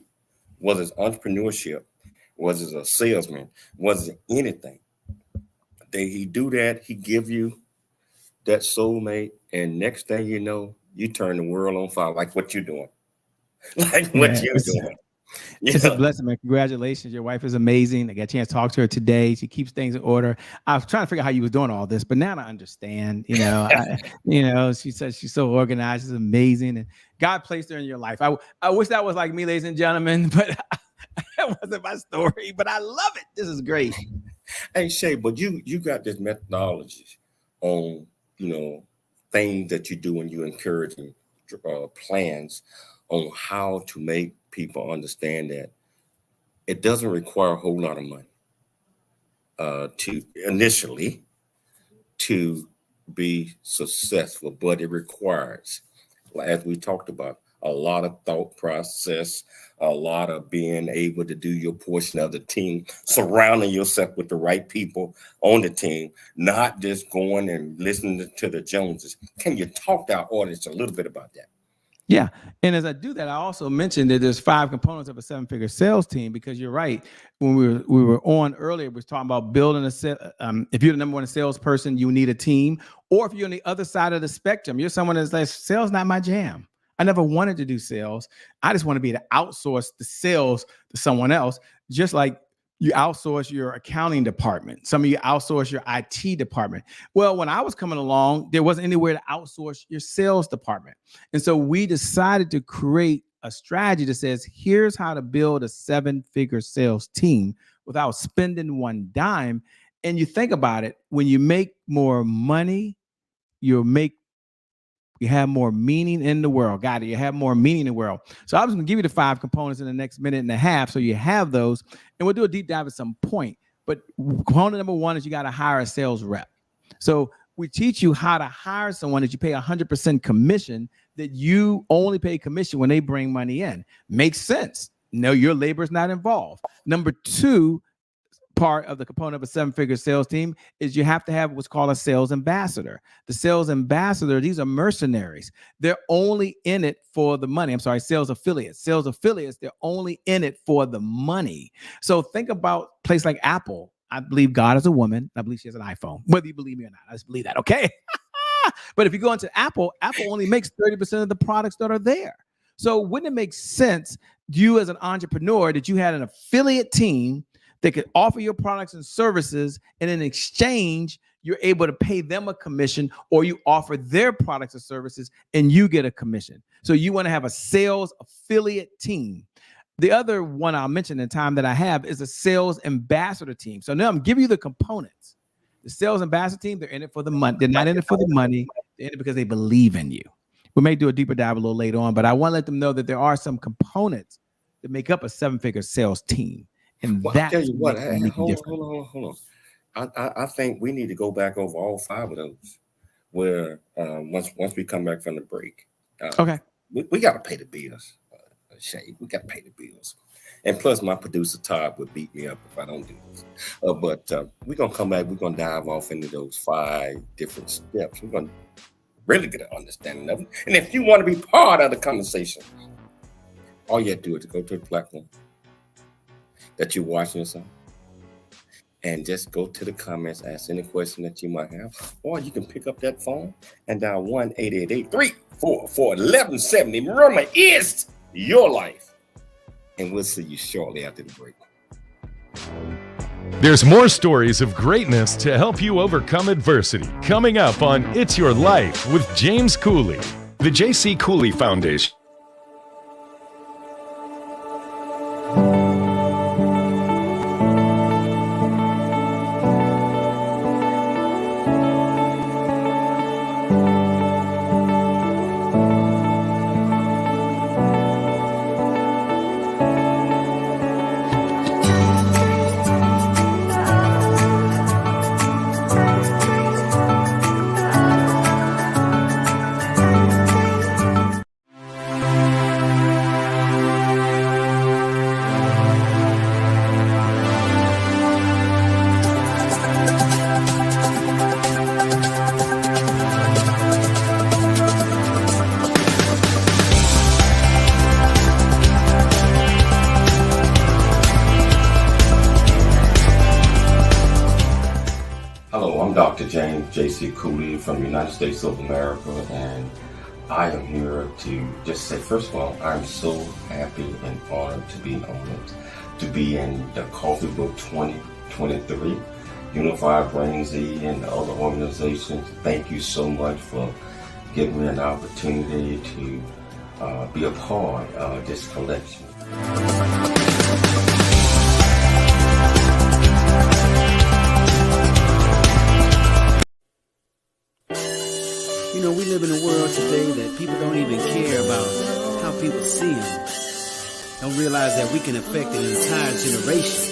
whether it's entrepreneurship, whether it's a salesman, whether it's anything. He do that, he give you that soulmate, and next thing you know, you turn the world on fire, like what you're doing. It's a blessing, man. Congratulations. Your wife is amazing. I got a chance to talk to her today. She keeps things in order. I was trying to figure out how you was doing all this, but now I understand. She says she's so organized. She's amazing. And God placed her in your life. I wish that was like me, ladies and gentlemen, but that wasn't my story. But I love it. This is great. Hey, Shay, but you got this methodology on, things that you do, and you encouraging plans on how to make people understand that it doesn't require a whole lot of money to be successful, but it requires, as we talked about, a lot of thought process, a lot of being able to do your portion of the team, surrounding yourself with the right people on the team, not just going and listening to the Joneses. Can you talk to our audience a little bit about that? Yeah. And as I do that, I also mentioned that there's 5 components of a 7-figure sales team, because you're right. When we were on earlier, we were talking about building if you're the number 1 salesperson, you need a team. Or if you're on the other side of the spectrum, you're someone that's like, sales not my jam. I never wanted to do sales. I just want to be able to outsource the sales to someone else, just like you outsource your accounting department. Some of you outsource your IT department. Well, when I was coming along, there wasn't anywhere to outsource your sales department. And so we decided to create a strategy that says, here's how to build a 7-figure sales team without spending one dime. And you think about it, when you make more money, you have more meaning in the world. Got it. You have more meaning in the world. So I'm just going to give you the 5 components in the next minute and a half. So you have those, and we'll do a deep dive at some point. But component number 1 is you got to hire a sales rep. So we teach you how to hire someone that you pay 100% commission, that you only pay commission when they bring money in. Makes sense. No, your labor is not involved. Number 2, part of the component of a 7-figure sales team is you have to have what's called a sales ambassador. The sales ambassador, these are mercenaries. They're only in it for the money. I'm sorry, sales affiliates. Sales affiliates, they're only in it for the money. So think about a place like Apple. I believe God is a woman. I believe she has an iPhone, whether you believe me or not. I just believe that, okay? But if you go into Apple, Apple only makes 30% of the products that are there. So wouldn't it make sense, you as an entrepreneur, that you had an affiliate team that could offer your products and services, and in exchange, you're able to pay them a commission, or you offer their products and services and you get a commission. So you want to have a sales affiliate team. The other one I'll mention in time that I have is a sales ambassador team. So now I'm giving you the components. The sales ambassador team, they're in it for the money. They're not in it for the money. They're in it because they believe in you. We may do a deeper dive a little later on, but I want to let them know that there are some components that make up a 7-figure sales team. And Well, that's I tell you what, hold on. I think we need to go back over all 5 of those. Where once we come back from the break, okay, we got to pay the bills. Shay, we got to pay the bills, and plus my producer Todd would beat me up if I don't do this. But we're gonna come back. We're gonna dive off into those 5 different steps. We're gonna really get an understanding of it. And if you want to be part of the conversation, all you have to do is to go to the platform that you're watching this on, and just go to the comments, ask any question that you might have, or you can pick up that phone and dial 1-888-344-1170. Remember, it's your life, and we'll see you shortly after the break. There's more stories of greatness to help you overcome adversity coming up on It's Your Life with James Cooley. The J.C. Cooley Foundation. Dr. James J.C. Cooley from the United States of America, and I am here to just say, first of all, I'm so happy and honored to be in the Coffee Book 2023, Unified Brain Z and the other organizations. Thank you so much for giving me an opportunity to be a part of this collection. You know, we live in a world today that people don't even care about how people see them. Don't realize that we can affect an entire generation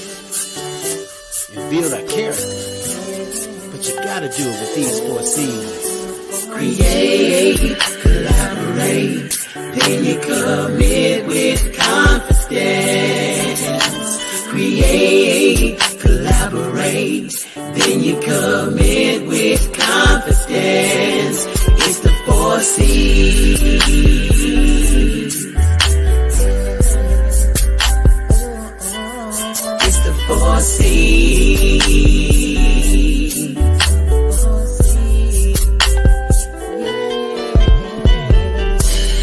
and build our character. But you gotta do it with these 4 C's. Create, collaborate, then you commit with confidence. Create, collaborate, then you commit with confidence. It's the 4 C's. It's the 4 C's.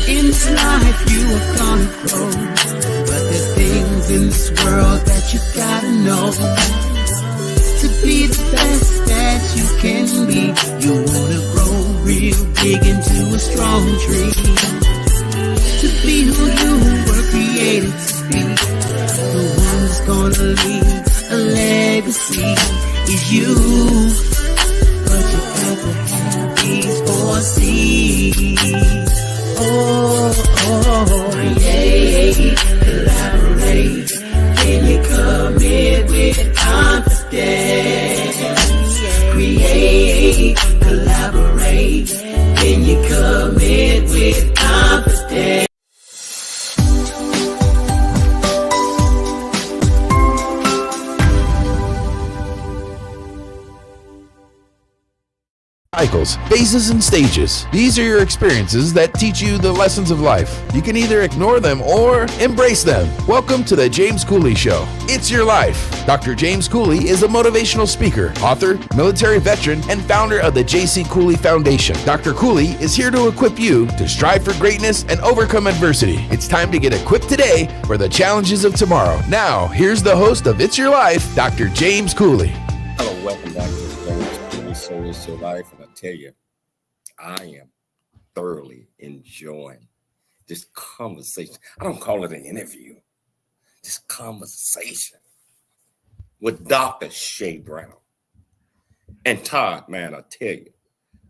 In this life you are gonna grow, but there's things in this world that you gotta know. To be the best that you can be, you wanna grow real big into a strong tree. To be who you were created to be, the one that's gonna leave a legacy is you. But you got to have these 4 C's. Create, collaborate, then you commit with confidence. Create, collaborate, then you commit with confidence. cycles, phases, and stages. These are your experiences that teach you the lessons of life. You can either ignore them or embrace them. Welcome to the James Cooley Show. It's your life. Dr. James Cooley is a motivational speaker, author, military veteran, and founder of the J.C. Cooley Foundation. Dr. Cooley is here to equip you to strive for greatness and overcome adversity. It's time to get equipped today for the challenges of tomorrow. Now, here's the host of It's Your Life, Dr. James Cooley. Hello, welcome back to the James Cooley Show. It's Your Life, and I tell you, I am thoroughly enjoying this conversation. I don't call it an interview. This conversation with Dr. Shay Brown. And Todd, man, I tell you,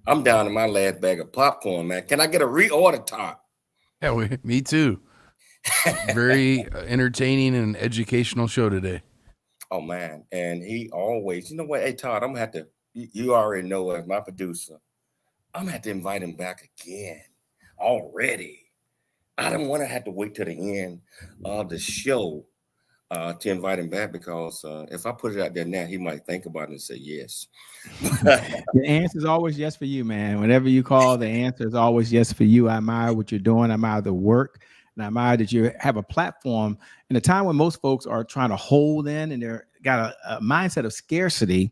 I'm down in my last bag of popcorn, man. Can I get a reorder, Todd? Yeah, me too. Very entertaining and educational show today. Oh, man. And he always, you know what? Hey, Todd, I'm going to have to, you already know as my producer, I'm going to have to invite him back again already. I don't want to have to wait till the end of the show to invite him back, because if I put it out there now, he might think about it and say yes. The answer is always yes for you, man. Whenever you call, the answer is always yes for you. I admire what you're doing. I admire the work. And I admire that you have a platform in a time when most folks are trying to hold in and they're got a mindset of scarcity.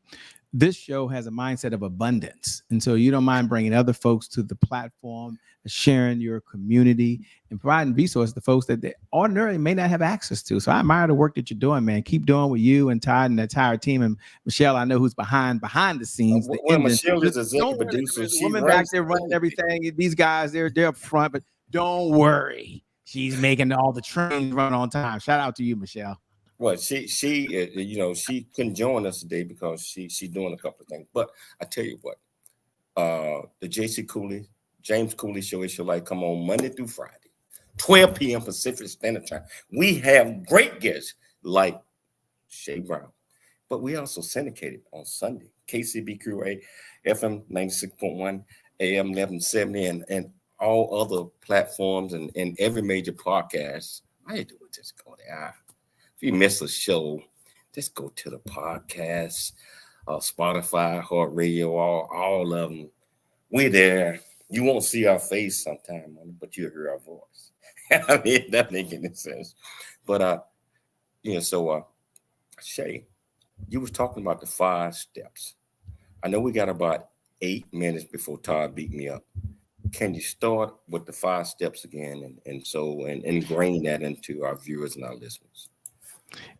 This show has a mindset of abundance. And so you don't mind bringing other folks to the platform, sharing your community, and providing resources to folks that they ordinarily may not have access to. So I admire the work that you're doing, man. Keep doing what you and Todd and the entire team, and Michelle, I know who's behind the scenes. Well, Michelle is executive producer. There's a woman back there running everything. These guys, they're up front, but don't worry. She's making all the trains run on time. Shout out to you, Michelle. Well, she she couldn't join us today because she's doing a couple of things. But I tell you what, the James Cooley Show, It's Your Life, come on Monday through Friday, 12 p.m. Pacific Standard Time. We have great guests like Shay Brown, but we also syndicated on Sunday, KCBQA, FM 96.1, AM 1170, and all other platforms and every major podcast. All you do is just go there. If you miss a show, just go to the podcast, Spotify, Heart Radio, all of them. We're there. You won't see our face sometime, but you'll hear our voice. I mean, that makes any sense. But Shay, you was talking about the 5 steps. I know we got about 8 minutes before Todd beat me up. Can you start with the 5 steps again and ingrain that into our viewers and our listeners?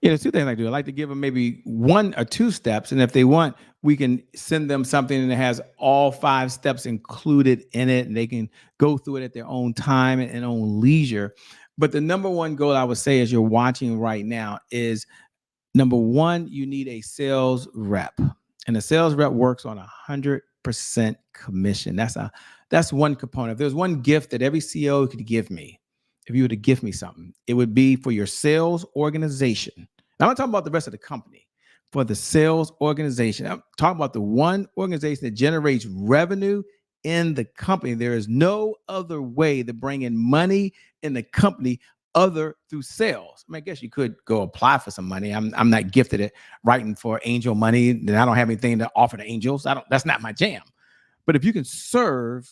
Yeah, there's 2 things I do. I like to give them maybe 1 or 2 steps. And if they want, we can send them something that has all 5 steps included in it, and they can go through it at their own time and own leisure. But the number 1 goal I would say, as you're watching right now, is number 1, you need a sales rep. And a sales rep works on 100% commission. That's one component. If there's one gift that every CEO could give me, if you were to give me something, it would be for your sales organization. Now, I'm not talking about the rest of the company. For the sales organization, I'm talking about the one organization that generates revenue in the company. There is no other way to bring in money in the company other through sales. I mean, I guess you could go apply for some money. I'm not gifted at writing for angel money, and I don't have anything to offer to angels. That's not my jam. But if you can serve,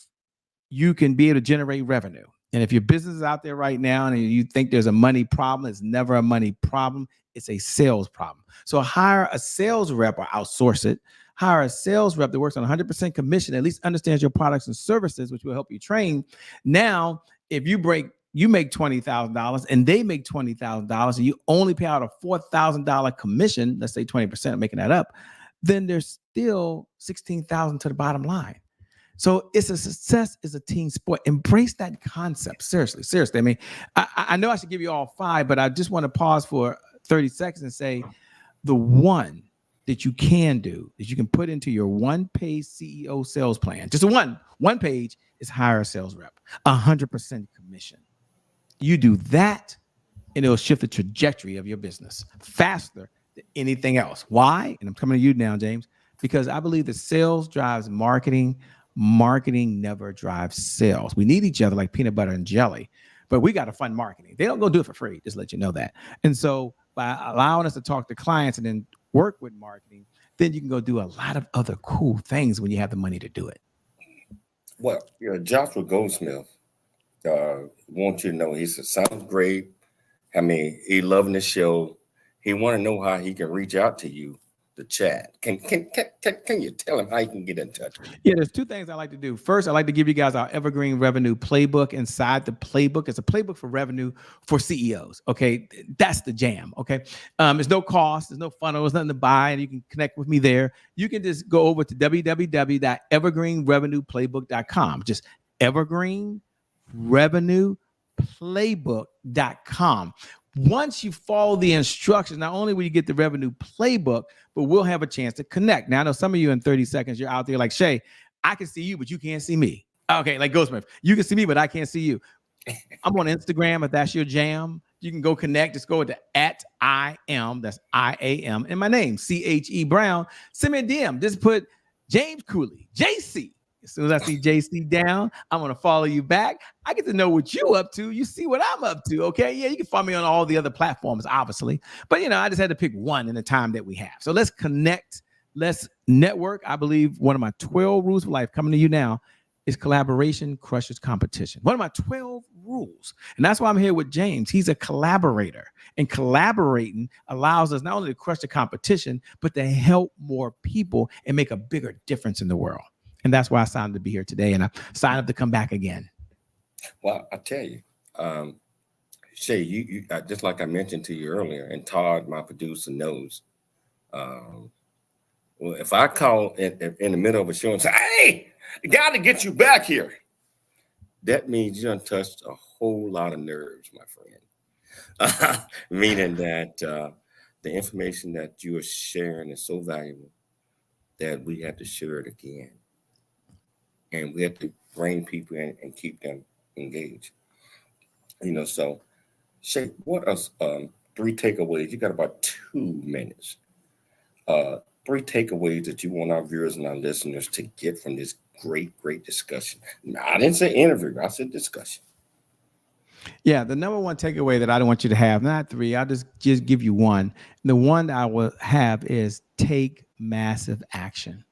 you can be able to generate revenue. And if your business is out there right now and you think there's a money problem, it's never a money problem. It's a sales problem. So hire a sales rep or outsource it. Hire a sales rep that works on 100% commission, at least understands your products and services, which will help you train. Now, if you make $20,000 and they make $20,000 and you only pay out a $4,000 commission, let's say 20%, I'm making that up, then there's still $16,000 to the bottom line. So it's a success is a team sport. Embrace that concept. Seriously. I mean, I know I should give you all 5, but I just want to pause for 30 seconds and say the one that you can do, that you can put into your 1-page CEO sales plan, just one page, is hire a sales rep, 100% commission. You do that, and it'll shift the trajectory of your business faster than anything else. Why? And I'm coming to you now, James, because I believe that sales drives marketing. Marketing never drives sales. We need each other like peanut butter and jelly, but we got to fund marketing. They don't go do it for free. Just let you know that. And so by allowing us to talk to clients and then work with marketing, then you can go do a lot of other cool things when you have the money to do it. Well, Joshua Goldsmith wants you to know, he said, sounds great. I mean, he loving the show. He want to know how he can reach out to you to chat. Can you tell him how he can get in touch with you? Yeah, there's two things I like to do. First, I like to give you guys our Evergreen Revenue Playbook. Inside the playbook, it's a playbook for revenue for CEOs. Okay, that's the jam. Okay, there's no cost, there's no funnel, there's nothing to buy, and you can connect with me there. You can just go over to www.evergreenrevenueplaybook.com. Just evergreenrevenueplaybook.com. Once you follow the instructions, not only will you get the revenue playbook, but we'll have a chance to connect. Now, I know some of you in 30 seconds, you're out there like, Shay, I can see you, but you can't see me. Okay, like Goldsmith, you can see me, but I can't see you. I'm on Instagram. If that's your jam, you can go connect. Just go to @IAM, that's IAM, and my name, CHE Brown. Send me a DM. Just put James Cooley, JC. As soon as I see JC down, I'm going to follow you back. I get to know what you up to. You see what I'm up to, okay? Yeah, you can follow me on all the other platforms, obviously. But, I just had to pick one in the time that we have. So let's connect. Let's network. I believe one of my 12 rules for life coming to you now is collaboration crushes competition. One of my 12 rules. And that's why I'm here with James. He's a collaborator. And collaborating allows us not only to crush the competition, but to help more people and make a bigger difference in the world. And that's why I signed up to be here today. And I signed up to come back again. Well, I tell you, Shay, you just like I mentioned to you earlier, and Todd, my producer, knows. Well, if I call in the middle of a show and say, hey, I got to get you back here, that means you done touched a whole lot of nerves, my friend. Meaning that the information that you are sharing is so valuable that we have to share it again. And we have to bring people in and keep them engaged. So, Shay, what are 3 takeaways? You got about 2 minutes. 3 takeaways that you want our viewers and our listeners to get from this great discussion. Now, I didn't say interview, I said discussion. Yeah, the number one takeaway that I don't want you to have, not 3, I'll just give you one. The one I will have is take massive action.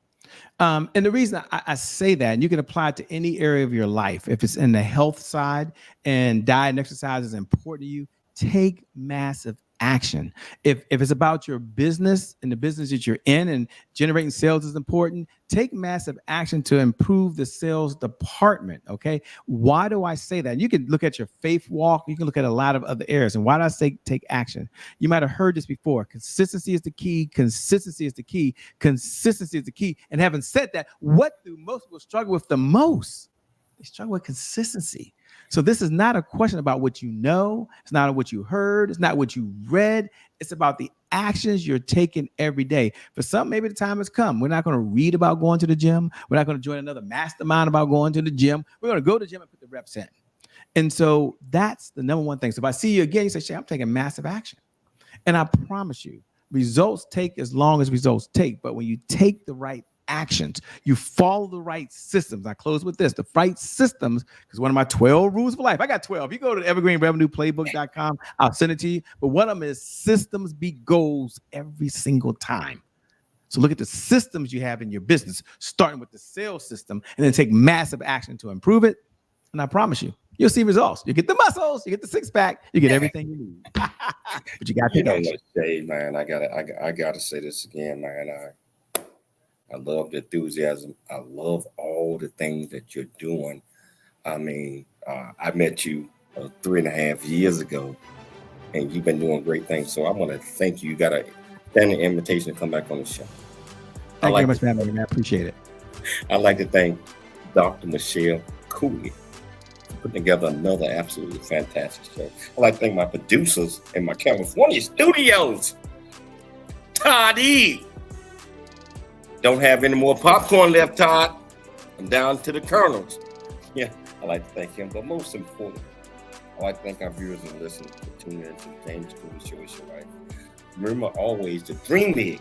And the reason I say that, and you can apply it to any area of your life, if it's in the health side and diet and exercise is important to you, take massive action. If it's about your business and the business that you're in and generating sales is important, take massive action to improve the sales department. Okay. Why do I say that? You can look at your faith walk. You can look at a lot of other areas. And why do I say take action? You might have heard this before. Consistency is the key. Consistency is the key. Consistency is the key. And having said that, what do most people struggle with the most? They struggle with consistency. So this is not a question about what you know. It's not what you heard. It's not what you read. It's about the actions you're taking every day. For some, maybe the time has come. We're not going to read about going to the gym. We're not going to join another mastermind about going to the gym. We're going to go to the gym and put the reps in. And so that's the number one thing. So if I see you again, you say, Shay, I'm taking massive action. And I promise you, results take as long as results take. But when you take the right actions, you follow the right systems. I close with this, the right systems, because one of my 12 rules for life, I got 12. You go to evergreenrevenueplaybook.com, I'll send it to you. But one of them is systems beat goals every single time. So look at the systems you have in your business, starting with the sales system, and then take massive action to improve it. And I promise you, you'll see results. You get the muscles, you get the 6-pack, you get everything you need. But you got to take action. Say, man, I gotta say this again, man. I love the enthusiasm. I love all the things that you're doing. I mean, I met you 3.5 years ago, and you've been doing great things. So I want to thank you. You got a standing invitation to come back on the show. Thank you very much for having me, man. I appreciate it. I'd like to thank Dr. Michelle Cooley for putting together another absolutely fantastic show. I'd like to thank my producers in my California studios, Todd E. Don't have any more popcorn left, Todd. I'm down to the kernels. Yeah, I'd like to thank him. But most important, I'd like to thank our viewers and listeners for tuning in to the James Cooley Show. It's your life. Remember always to dream big,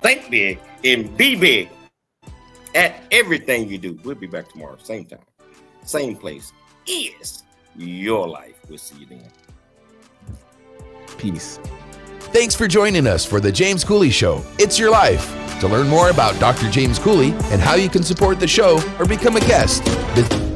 think big, and be big at everything you do. We'll be back tomorrow, same time, same place. Is your life. We'll see you then. Peace. Thanks for joining us for the James Cooley Show. It's your life. To learn more about Dr. James Cooley and how you can support the show or become a guest, visit